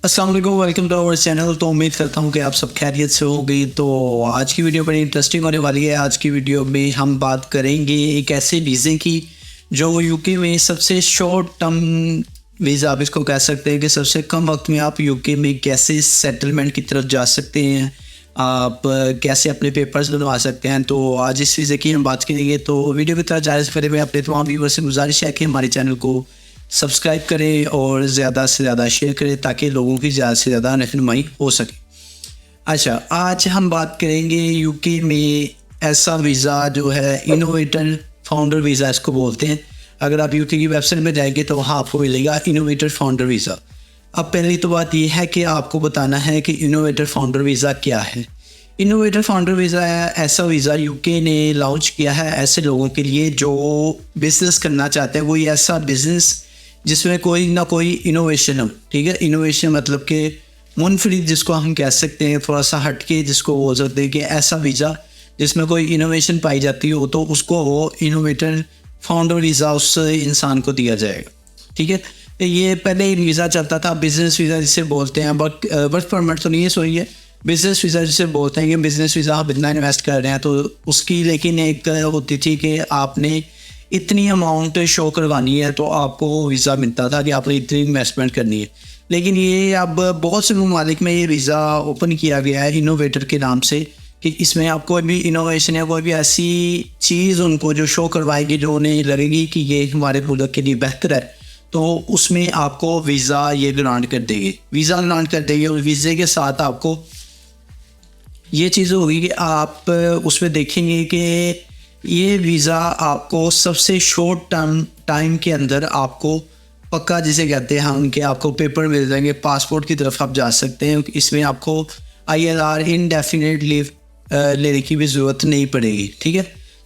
अस्सलाम वालेकुम, welcome to our channel. तो उम्मीद करता हूँ कि आप सब खैरियत से होगी। तो आज की वीडियो बड़ी इंटरेस्टिंग होने वाली है। आज की वीडियो में हम बात करेंगे एक ऐसे वीज़े की जो यूके में सबसे शॉर्ट टर्म वीज़ा आप इसको कह सकते हैं कि सबसे कम वक्त में आप यूके में कैसे सेटलमेंट की तरफ जा सकते हैं, आप कैसे अपने पेपर्स बनवा सकते हैं। तो आज इस वीज़े की हम बात करेंगे। तो वीडियो की तरफ जाने से पहले मैं अपने तमाम व्यूअर्स से गुजारिश है कि हमारे चैनल को सब्सक्राइब करें और ज़्यादा से ज़्यादा शेयर करें ताकि लोगों की ज़्यादा से ज़्यादा रहनुमाई हो सके। अच्छा, आज हम बात करेंगे यूके में ऐसा वीज़ा जो है इनोवेटर फाउंडर वीज़ा इसको बोलते हैं। अगर आप यूके की वेबसाइट में जाएंगे तो वहाँ आपको मिलेगा इनोवेटर फाउंडर वीज़ा। अब पहली तो बात यह है कि आपको बताना है कि इनोवेटर फाउंडर वीज़ा क्या है। इनोवेटर फाउंडर वीज़ा ऐसा वीज़ा यूके ने लॉन्च किया है ऐसे लोगों के लिए जो बिज़नेस करना चाहते हैं। कोई ऐसा बिज़नेस जिसमें कोई ना कोई इनोवेशन हो। ठीक है, इनोवेशन मतलब कि मुनफरिद जिसको हम कह सकते हैं, थोड़ा सा हटके जिसको बोल सकते हैं कि ऐसा वीज़ा जिसमें कोई इनोवेशन पाई जाती हो तो उसको वो इनोवेटर फाउंडर वीज़ा उस इंसान को दिया जाएगा। ठीक है, तो ये पहले वीज़ा चलता था बिज़नेस वीज़ा जिसे बोलते हैं, बट वर्क परमिट तो नहीं है, सॉरी है बिज़नेस वीज़ा जिसे बोलते हैं कि बिज़नेस वीज़ा आप इतना इन्वेस्ट कर रहे हैं तो उसकी लेकिन एक होती थी कि आपने इतनी अमाउंट शो करवानी है तो आपको वीज़ा मिलता था कि आपने इतनी इन्वेस्टमेंट करनी है। लेकिन ये अब बहुत से ममालिक में ये वीज़ा ओपन किया गया है इनोवेटर के नाम से कि इसमें आप कोई भी इनोवेशन या कोई भी ऐसी चीज़ उनको जो शो करवाएगी जो उन्हें लगेगी कि ये हमारे मुल्क के लिए बेहतर है तो उसमें आपको वीज़ा ये ग्रांट कर देगी, वीज़ा ग्रांट कर देगी। और वीज़े के साथ आपको ये चीज़ होगी कि आप उसमें देखेंगे कि ये वीज़ा आपको सबसे शॉर्ट टर्म टाइम के अंदर आपको पक्का जिसे कहते हैं हम कि आपको पेपर मिल जाएंगे, पासपोर्ट की तरफ आप जा सकते हैं। इसमें आपको ILR इनडेफिनेट लीव लेने की भी ज़रूरत नहीं पड़ेगी। ठीक है,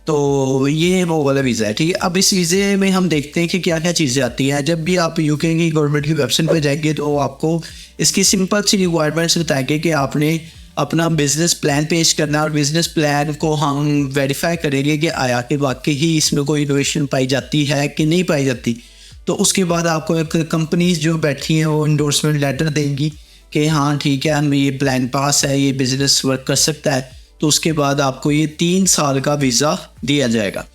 तो ये वो वाला वीज़ा है। ठीक है, अब इस वीज़े में हम देखते हैं कि क्या क्या चीज़ें आती हैं। जब भी आप यूके की गवर्नमेंट की वेबसाइट पर जाएंगे तो आपको इसकी सिंपल सी रिक्वायरमेंट्स बताएंगे कि आपने अपना बिज़नेस प्लान पेश करना और बिज़नेस प्लान को हम वेरीफाई करेंगे कि आया कि वाकई ही इसमें कोई इनोवेशन पाई जाती है कि नहीं पाई जाती। तो उसके बाद आपको एक कंपनीज जो बैठी हैं वो इंडोर्समेंट लेटर देंगी कि हाँ ठीक है हमें ये प्लान पास है, ये बिज़नेस वर्क कर सकता है। तो उसके बाद आपको ये 3 साल का वीज़ा दिया जाएगा।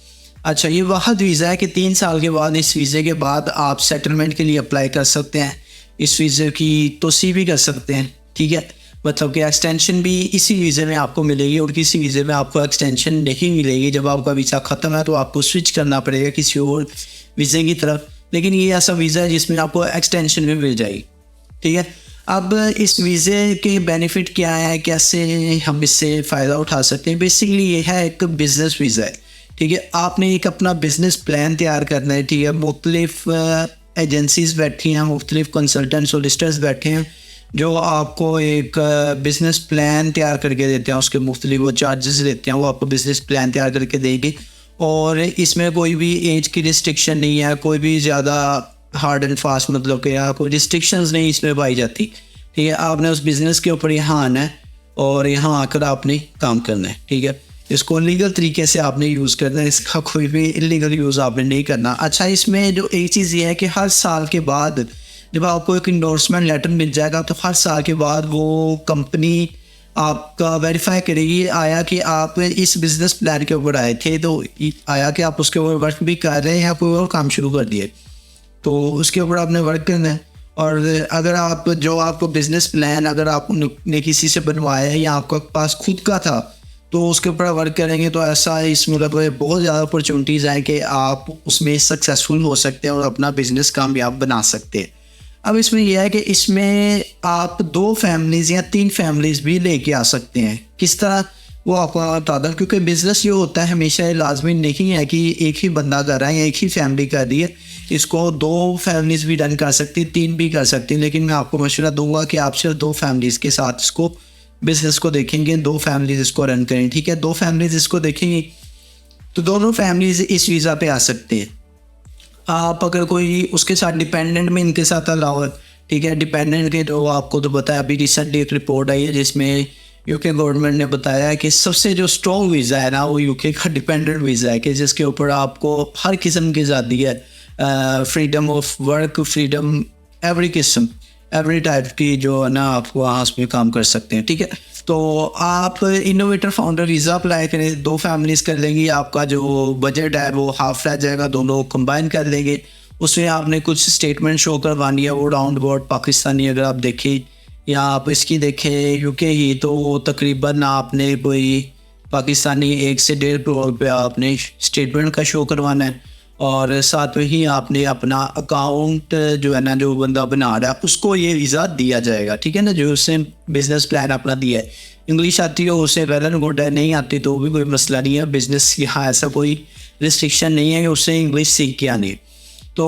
अच्छा, ये वाहद वीज़ा है कि 3 साल के बाद इस वीज़े के बाद आप सेटलमेंट के लिए अप्लाई कर सकते हैं, इस वीज़े की तोसी भी कर सकते हैं। ठीक है, मतलब कि एक्सटेंशन भी इसी वीज़े में आपको मिलेगी और किसी वीज़े में आपको एक्सटेंशन नहीं मिलेगी। जब आपका वीज़ा ख़त्म है तो आपको स्विच करना पड़ेगा किसी और वीज़े की तरफ। लेकिन ये ऐसा वीज़ा है जिसमें आपको एक्सटेंशन भी मिल जाएगी। ठीक है, अब इस वीज़े के बेनिफिट क्या है, कैसे हम इससे फ़ायदा उठा सकते हैं। बेसिकली ये है एक बिज़नेस वीज़ा है। ठीक है, आपने एक अपना बिज़नेस प्लान तैयार करना है। ठीक है, मुख्तलिफ एजेंसीज़ बैठी हैं, मुख्तलिफ कंसल्टेंट सोलिसिटर्स बैठे हैं जो आपको एक बिज़नेस प्लान तैयार करके देते हैं। उसके मुख्तलिफ वो चार्जेस लेते हैं, वो आपको बिज़नेस प्लान तैयार करके देंगे। और इसमें कोई भी एज की रिस्ट्रिक्शन नहीं है, कोई भी ज़्यादा हार्ड एंड फास्ट मतलब कि या कोई रिस्ट्रिक्शंस नहीं इसमें पाई जाती। ठीक है, आपने उस बिज़नेस के ऊपर यहाँ आना है और यहाँ आकर आपने काम करना है। ठीक है, इसको लीगल तरीके से आपने यूज़ करना है, इसका कोई भी इलीगल यूज़ आपने नहीं करना। अच्छा, इसमें जो एक चीज़ ये है कि हर साल के बाद जब आपको एक इंडोर्समेंट लेटर मिल जाएगा तो हर साल के बाद वो कंपनी आपका वेरीफाई करेगी आया कि आप इस बिज़नेस प्लान के ऊपर आए थे, तो आया कि आप उसके ऊपर वर्क भी कर रहे हैं या कोई और काम शुरू कर दिए, तो उसके ऊपर आपने वर्क करना है। और अगर आप जो आपको बिज़नेस प्लान अगर आपने किसी से बनवाया है या आपके पास खुद का था तो उसके ऊपर वर्क करेंगे तो ऐसा इस मुल्क में बहुत ज़्यादा अपॉर्चुनिटीज़ हैं कि आप उसमें सक्सेसफुल हो सकते हैं और अपना बिज़नेस कामयाब बना सकते हैं। अब इसमें यह है कि इसमें आप 2 फैमिलीज़ या 3 फैमिलीज़ भी लेके आ सकते हैं। किस तरह वो आपको बता दूँ, क्योंकि बिज़नेस ये होता है हमेशा लाजमी नहीं है कि एक ही बंदा कर रहा है या एक ही फैमिली कर रही है। इसको 2 फैमिलीज़ भी रन कर सकती, 3 भी कर सकती। लेकिन मैं आपको मशवरा दूंगा कि आप सिर्फ 2 फैमिलीज़ के साथ इसको बिज़नेस को देखेंगे, 2 फैमिलीज़ इसको रन करें। ठीक है, 2 फैमिलीज़ इसको देखेंगे तो दोनों फैमिलीज़ इस वीज़ा पे आ सकते हैं। आप अगर कोई उसके साथ डिपेंडेंट में इनके साथ अलाउ है। ठीक है, डिपेंडेंट के तो आपको तो बताया, अभी रिसेंटली एक रिपोर्ट आई है जिसमें यूके गवर्नमेंट ने बताया कि सबसे जो स्ट्रॉन्ग वीज़ा है ना वो यूके का डिपेंडेंट वीज़ा है कि जिसके ऊपर आपको हर किस्म की आज़ादी है, freedom of work, freedom every किस्म एवरी टाइप की जो है ना आप वहाँ उसमें काम कर सकते हैं, ठीक है। तो आप इनोवेटर फाउंडर वीज़ा अप्लाई करें, 2 फैमिलीज़ कर लेंगी, आपका जो बजट है वो हाफ रह जाएगा, दोनों कंबाइन कर लेंगे। उसमें आपने कुछ स्टेटमेंट शो करवानी है, वो राउंड अबाउट पाकिस्तानी अगर आप देखें या आप इसकी देखें यूके की, तो तकरीबन आपने कोई पाकिस्तानी 1 से 1.5 करोड़ रुपया आपने स्टेटमेंट का शो करवाना है, और साथ में ही आपने अपना अकाउंट जो है ना, जो बंदा बना रहा है उसको ये वीज़ा दिया जाएगा, ठीक है ना, जो उसने बिज़नेस प्लान अपना दिया है। इंग्लिश आती हो उसे वेल एंड गुड है, नहीं आती तो भी कोई मसला नहीं है। बिज़नेस यहाँ ऐसा कोई रिस्ट्रिक्शन नहीं है कि उससे इंग्लिश सीख के आनी। तो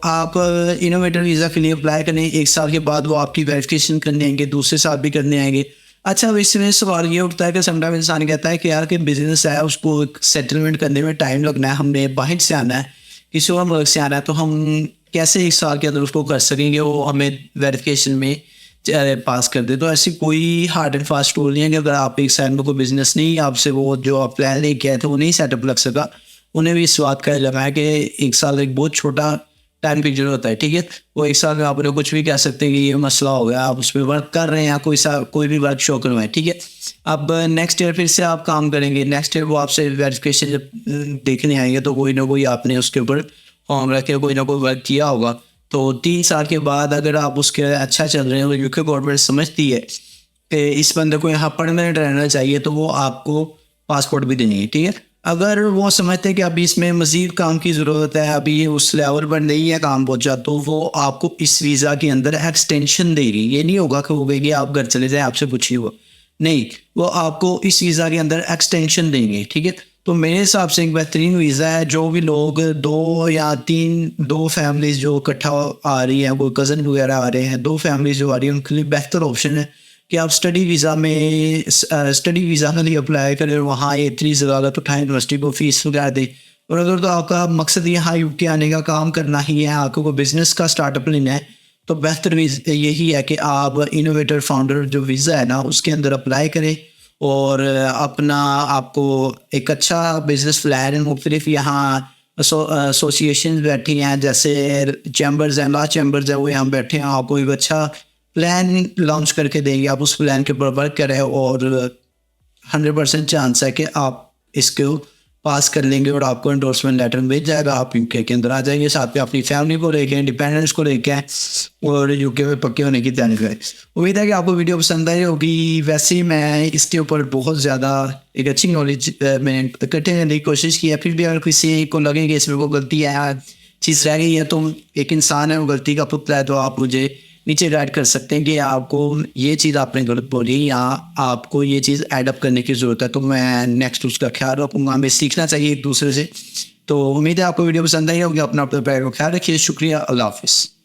आप इनोवेटर वीज़ा के लिए अप्लाई करें, 1 साल के बाद वो आपकी वेरिफिकेशन करने आएंगे, दूसरे साल भी करने आएंगे। अच्छा, अब इसमें सवाल ये उठता है कि समटाइम इंसान कहता है कि यार कि बिज़नेस है उसको सेटलमेंट करने में टाइम लगना है, हमने बाहर से आना है, किसी और मुल्क से आना है, तो हम कैसे 1 साल के अंदर उसको कर सकेंगे, वो हमें वेरिफिकेशन में पास कर दे। तो ऐसी कोई हार्ड एंड फास्ट रूल नहीं है कि अगर आप 1 साल में कोई बिज़नेस नहीं आपसे वो जो आप प्लान लेके आए थे वो नहीं सेटअप लग सका, उन्हें भी इस बात का लगा है कि 1 साल एक बहुत छोटा टाइम पीरियड होता है, ठीक है। वो 1 साल में आप उन्हें कुछ भी कह सकते हैं कि ये मसला हो गया, आप उस पर वर्क कर रहे हैं या कोई भी वर्क शो करवाएं, ठीक है। अब नेक्स्ट ईयर फिर से आप काम करेंगे, नेक्स्ट ईयर वो आपसे वेरिफिकेशन जब देखने आएंगे तो कोई ना कोई आपने उसके ऊपर फॉर्म रख के कोई ना कोई वर्क किया होगा। तो 3 साल के बाद अगर आप उसके अच्छा चल रहे हैं तो यूके गवर्नमेंट समझती है कि इस बंदे को यहाँ परमानेंट रहना चाहिए, तो वो आपको पासपोर्ट भी देंगे, ठीक है। अगर वो समझते हैं कि अभी इसमें मज़ीद काम की ज़रूरत है, अभी ये उस लेवल पर नहीं है काम पहुँचा, तो वो आपको इस वीज़ा के अंदर एक्सटेंशन देगी। ये नहीं होगा कि वो कहेगी आप घर चले जाएँ, आपसे पूछिए, वो नहीं, वो आपको इस वीज़ा के अंदर एक्सटेंशन देंगे, ठीक है। तो मेरे हिसाब से एक बेहतरीन वीज़ा है। जो भी लोग 2 या 2 फैमिलीज़ जो इकट्ठा आ रही हैं, कोई कज़न वगैरह आ रहे हैं, 2 फैमिलीज़ जो आ रही हैं, उनके लिए बेहतर ऑप्शन है कि आप स्टडी वीज़ा के लिए अप्लाई करें, वहाँ इतनी ज़रूरत उठाएँ, यूनिवर्सिटी को फ़ीस वगैरह दें। और अगर तो आपका मकसद यहाँ यूके आने का काम करना ही है, आपको कोई बिज़नेस का स्टार्टअप लेना है, तो बेहतर यही है कि आप इनोवेटर फाउंडर जो वीज़ा है ना उसके अंदर अप्लाई करें और अपना आपको एक अच्छा बिज़नेस प्लान है। मुख्तलिफ यहाँ एसोसिएशन बैठी हैं, जैसे चैम्बर्स हैं, लॉ चैम्बर्स हैं, वो यहाँ बैठे हैं, आपको एक अच्छा प्लान लॉन्च करके देंगे। आप उस प्लान के ऊपर वर्क करें और 100% चांस है कि आप इसको पास कर लेंगे और आपको एंडोर्समेंट लेटर मिल जाएगा, आप यूके के अंदर आ जाएंगे, साथ में अपनी फैमिली को लेके, इंडिपेंडेंस को लेके और यूके में पक्के होने की तैयारी करें। उम्मीद है कि आपको वीडियो पसंद आई होगी। वैसे ही मैं इसके ऊपर बहुत ज़्यादा एक अच्छी नॉलेज मैंने इकट्ठे करने की कोशिश की है। फिर भी अगर किसी को लगे कि इसमें कोई गलती है, चीज़ रह गई है, तो एक इंसान है, वो गलती का पुतला है, तो आप मुझे नीचे गाइड कर सकते हैं कि आपको ये चीज़ आपने गलत बोली या आपको ये चीज़ ऐडअप करने की ज़रूरत है, तो मैं नेक्स्ट उसका ख्याल रखूँगा। हमें सीखना चाहिए एक दूसरे से। तो उम्मीद है आपको वीडियो पसंद आई होगी। अपना ख्याल रखिए। शुक्रिया। अल्लाह हाफ़िज़।